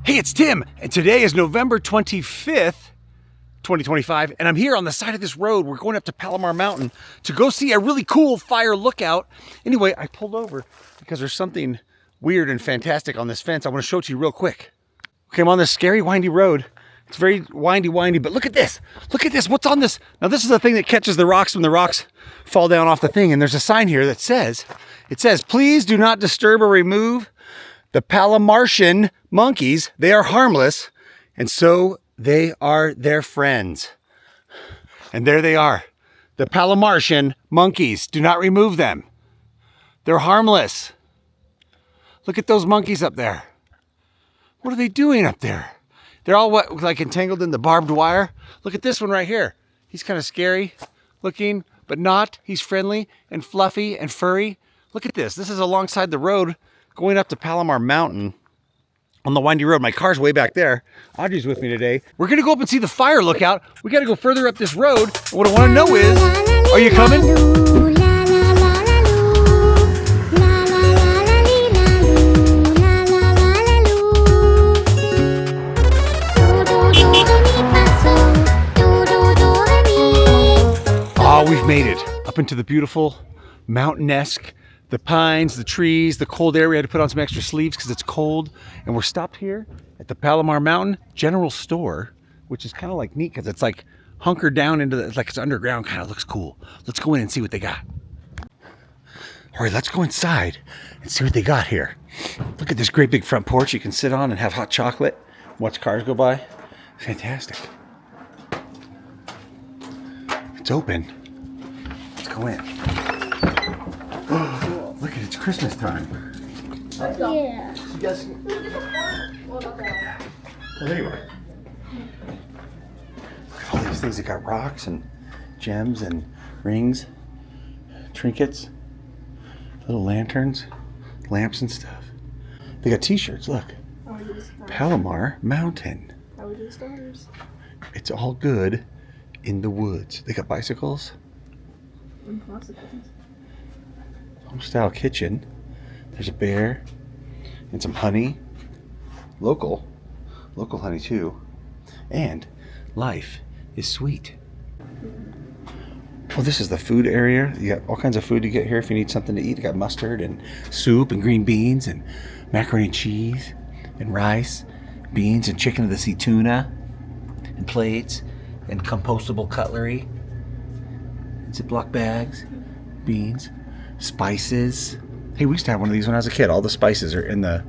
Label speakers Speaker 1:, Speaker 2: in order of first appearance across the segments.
Speaker 1: Hey, it's Tim, and today is November 25th, 2025, and I'm here on the side of this road. We're going up to Palomar Mountain to go see a really cool fire lookout. Anyway, I pulled over because there's something weird and fantastic on this fence. I want to show it to you real quick. Okay, I'm on this scary, windy road. It's very windy, but look at this. Look at this. What's on this? Now, this is the thing that catches the rocks when the rocks fall down off the thing, and there's a sign here that says, please do not disturb or remove the Palomartian monkeys. They are harmless, and so they are their friends. And there they are. The Palomartian monkeys. Do not remove them. They're harmless. Look at those monkeys up there. What are they doing up there? They're all like entangled in the barbed wire. Look at this one right here. He's kind of scary looking, but not. He's friendly and fluffy and furry. Look at this. This is alongside the road going up to Palomar Mountain on the windy road. My car's way back there. Audrey's with me today. We're gonna go up and see the fire lookout. We gotta go further up this road. And what I wanna know is, are you coming? Oh, we've made it up into the beautiful mountain-esque, the pines, the trees, the cold air. We had to put on some extra sleeves because it's cold. And we're stopped here at the Palomar Mountain General Store, which is kind of like neat because it's like hunkered down into the, like it's underground, kind of looks cool. Let's go in and see what they got. All right, let's go inside and see what they got here. Look at this great big front porch you can sit on and have hot chocolate, watch cars go by. Fantastic. It's open. Let's go in. Oh, look at it, it's Christmas time.
Speaker 2: Yeah.
Speaker 1: You guys can... Look at that. Oh, there you are. Look at all these things. They got rocks and gems and rings, trinkets, little lanterns, lamps and stuff. They got t-shirts, look. Palomar Mountain.
Speaker 2: How we do stars?
Speaker 1: It's all good in the woods. They got bicycles.
Speaker 2: Impossible.
Speaker 1: Home style kitchen. There's a bear and some honey. Local honey too. And life is sweet. Well, this is the food area. You got all kinds of food to get here if you need something to eat. You got mustard and soup and green beans and macaroni and cheese and rice, beans and chicken of the sea, tuna and plates and compostable cutlery, Ziploc bags, beans, spices. Hey, we used to have one of these when I was a kid. All the spices are in the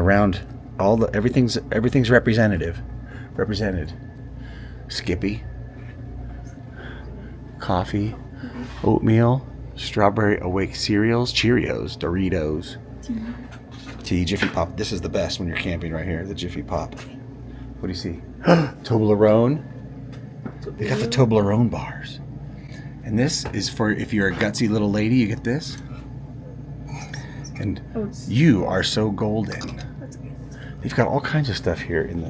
Speaker 1: round. Everything's represented. Skippy, coffee, oatmeal, strawberry awake cereals, Cheerios, Doritos, tea, Jiffy Pop. This is the best when you're camping right here. The Jiffy Pop. What do you see? Toblerone. They got the Toblerone bars. And this is for if you're a gutsy little lady, you get this. And you are so golden. They've got all kinds of stuff here in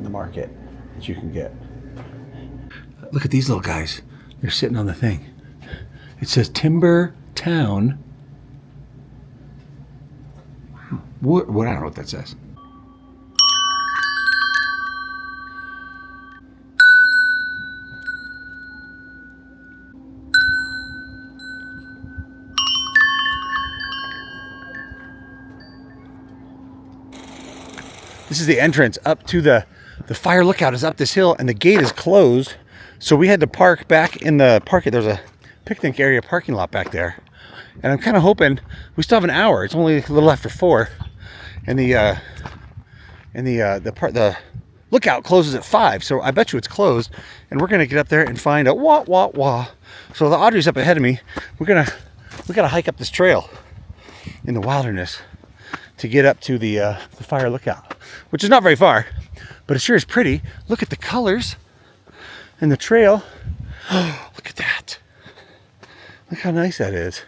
Speaker 1: the market that you can get. Look at these little guys. They're sitting on the thing. It says Timber Town. What? I don't know what that says. This is the entrance up to the fire lookout is up this hill, and the gate is closed. So we had to park back in the parking. There's a picnic area parking lot back there. And I'm kind of hoping we still have an hour. It's only a little after 4. And the lookout closes at 5. So I bet you it's closed. And we're going to get up there and find a wah. So the Audrey's up ahead of me. We got to hike up this trail in the wilderness to get up to the fire lookout, which is not very far, but it sure is pretty. Look at the colors and the trail. Oh, look at that. Look how nice that is.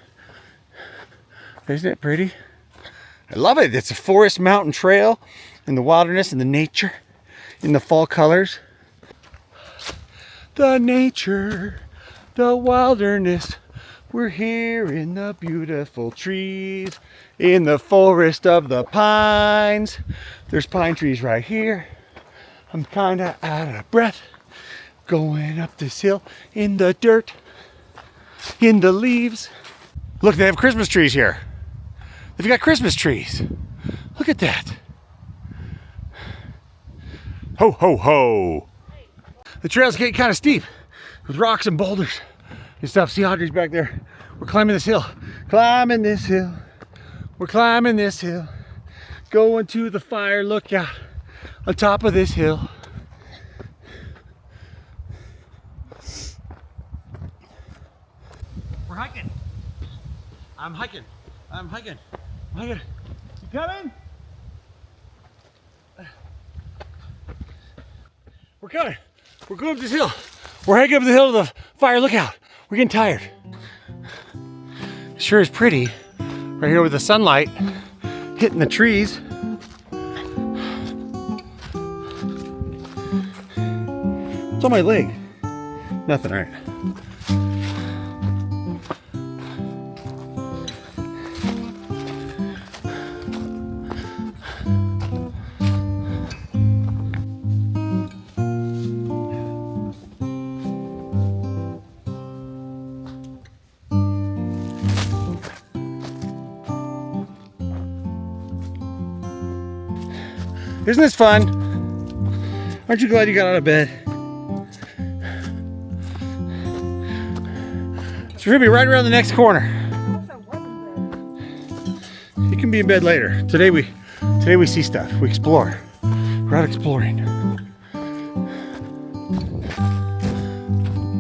Speaker 1: Isn't it pretty? I love it. It's a forest mountain trail in the wilderness and the nature in the fall colors. The nature, the wilderness, We're here in the beautiful trees, in the forest of the pines. There's pine trees right here. I'm kinda out of breath, going up this hill in the dirt, in the leaves. Look, they have Christmas trees here. They've got Christmas trees. Look at that. Ho, ho, ho. The trail's getting kind of steep with rocks and boulders and stuff. See, Audrey's back there. We're climbing this hill. Climbing this hill. We're climbing this hill. Going to the fire lookout on top of this hill. We're hiking. I'm hiking. I'm hiking. I'm hiking. You coming? We're coming. We're going up this hill. We're hiking up the hill to the fire lookout. We're getting tired. It sure is pretty. Right here with the sunlight hitting the trees. What's on my leg? Nothing, right? Isn't this fun? Aren't you glad you got out of bed? So we're gonna be right around the next corner. You can be in bed later. Today we see stuff. We explore. We're out exploring.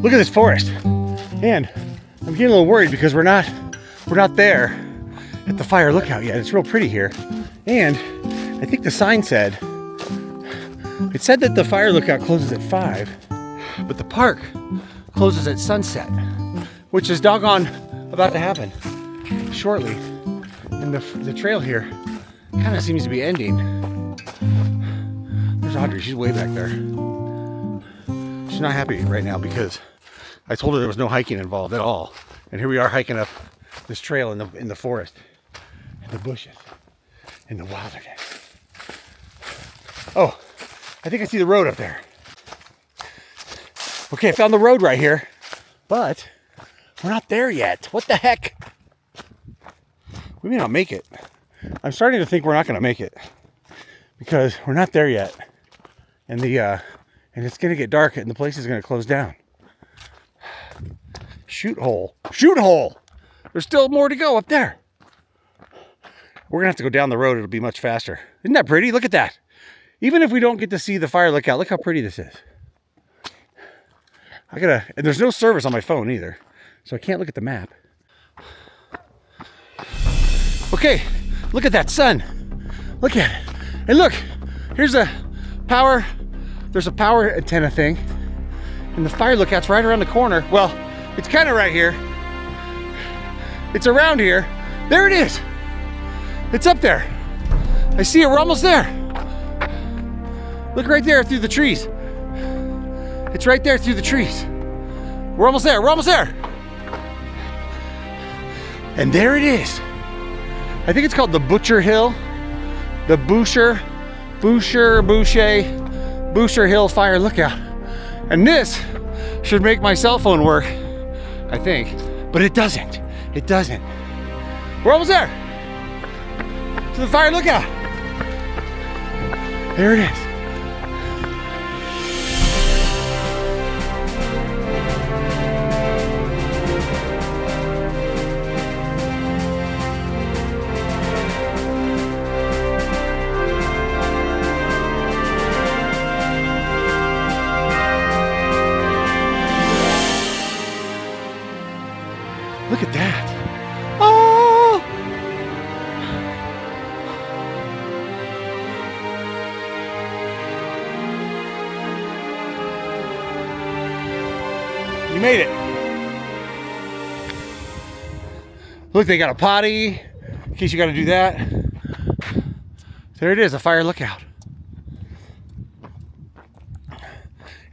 Speaker 1: Look at this forest. And I'm getting a little worried because we're not there at the fire lookout yet. It's real pretty here. And I think the sign said that the fire lookout closes at 5, but the park closes at sunset, which is doggone about to happen shortly. And the trail here kind of seems to be ending. There's Audrey, she's way back there. She's not happy right now because I told her there was no hiking involved at all. And here we are hiking up this trail in the forest, in the bushes, in the wilderness. Oh, I think I see the road up there. Okay, I found the road right here, but we're not there yet. What the heck? We may not make it. I'm starting to think we're not going to make it because we're not there yet, and it's going to get dark and the place is going to close down. Shoot hole! Shoot hole! There's still more to go up there. We're gonna have to go down the road. It'll be much faster. Isn't that pretty? Look at that. Even if we don't get to see the fire lookout, look how pretty this is. And there's no service on my phone either, so I can't look at the map. Okay, look at that sun. Look at it. And look, there's a power antenna thing. And the fire lookout's right around the corner. Well, it's kind of right here. It's around here. There it is. It's up there. I see it. We're almost there. Look right there through the trees. It's right there through the trees. We're almost there. We're almost there. And there it is. I think it's called the Boucher Hill. The Boucher Hill Fire Lookout. And this should make my cell phone work, I think. But it doesn't. It doesn't. We're almost there. To the fire lookout. There it is. Look at that. Oh! You made it. Look, they got a potty in case you got to do that. There it is, a fire lookout.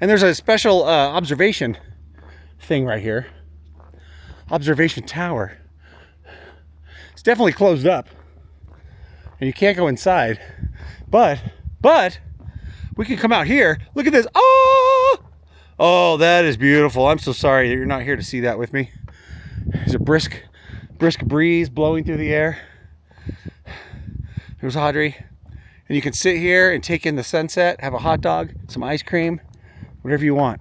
Speaker 1: And there's a special observation thing right here. observation tower. It's definitely closed up, and you can't go inside. But we can come out here. Look at this. Oh, that is beautiful. I'm so sorry that you're not here to see that with me. There's a brisk breeze blowing through the air. There's Audrey. And you can sit here and take in the sunset, have a hot dog, some ice cream, whatever you want.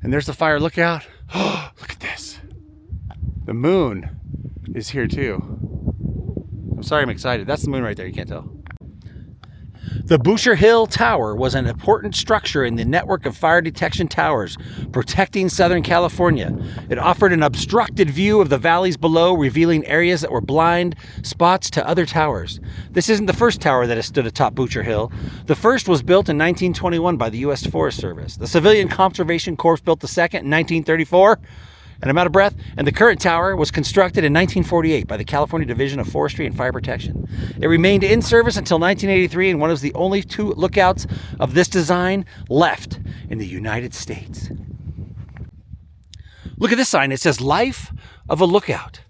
Speaker 1: And there's the fire lookout. Oh, look at this. The moon is here too. I'm sorry, I'm excited. That's the moon right there, you can't tell. The Boucher Hill Tower was an important structure in the network of fire detection towers protecting Southern California. It offered an obstructed view of the valleys below, revealing areas that were blind spots to other towers. This isn't the first tower that has stood atop Boucher Hill. The first was built in 1921 by the U.S. Forest Service. The Civilian Conservation Corps built the second in 1934. And I'm out of breath. And the current tower was constructed in 1948 by the California Division of Forestry and Fire Protection. It remained in service until 1983 and one of the only 2 lookouts of this design left in the United States. Look at this sign. It says, Life of a Lookout.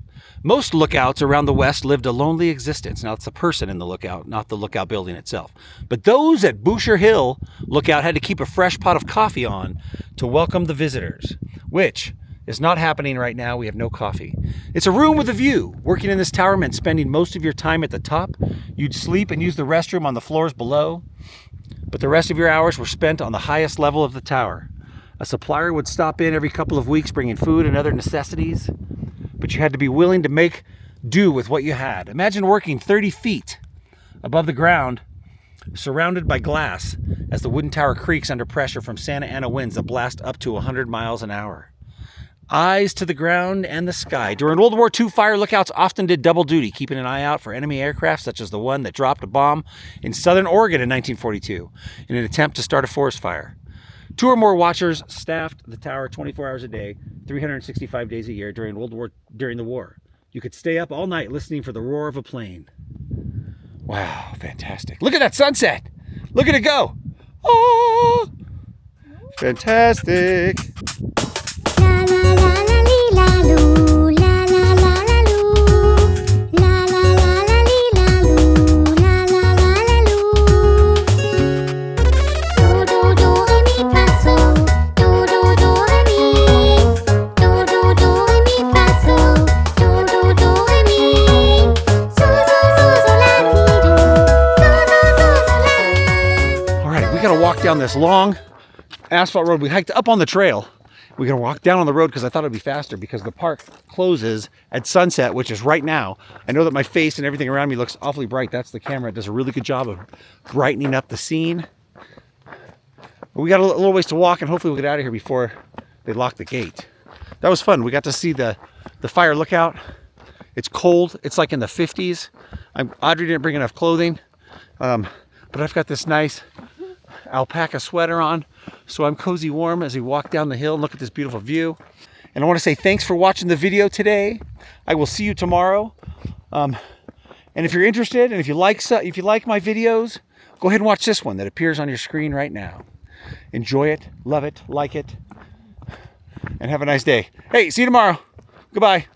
Speaker 1: Most lookouts around the West lived a lonely existence. Now, it's the person in the lookout, not the lookout building itself. But those at Boucher Hill Lookout had to keep a fresh pot of coffee on to welcome the visitors, which is not happening right now. We have no coffee. It's a room with a view. Working in this tower meant spending most of your time at the top. You'd sleep and use the restroom on the floors below, but the rest of your hours were spent on the highest level of the tower. A supplier would stop in every couple of weeks bringing food and other necessities, but you had to be willing to make do with what you had. Imagine working 30 feet above the ground, surrounded by glass, as the wooden tower creaks under pressure from Santa Ana winds that blast up to 100 miles an hour. Eyes to the ground and the sky. During World War II, fire lookouts often did double duty, keeping an eye out for enemy aircraft, such as the one that dropped a bomb in southern Oregon in 1942 in an attempt to start a forest fire. 2 or more watchers staffed the tower 24 hours a day, 365 days a year during the war. You could stay up all night listening for the roar of a plane. Wow, fantastic. Look at that sunset. Look at it go. Oh, fantastic. Walk down this long asphalt road. We hiked up on the trail. We're gonna walk down on the road because I thought it'd be faster because the park closes at sunset, which is right now. I know that my face and everything around me looks awfully bright. That's the camera. It does a really good job of brightening up the scene. But we got a little ways to walk, and hopefully we'll get out of here before they lock the gate. That was fun. We got to see the fire lookout. It's cold. It's like in the 50s. Audrey didn't bring enough clothing, but I've got this nice alpaca sweater on, so I'm cozy warm as we walk down the hill and look at this beautiful view. And I want to say thanks for watching the video today. I will see you tomorrow. And if you're interested, and if you like my videos, go ahead and watch this one that appears on your screen right now. Enjoy it, love it, like it, and have a nice day. Hey, see you tomorrow. Goodbye.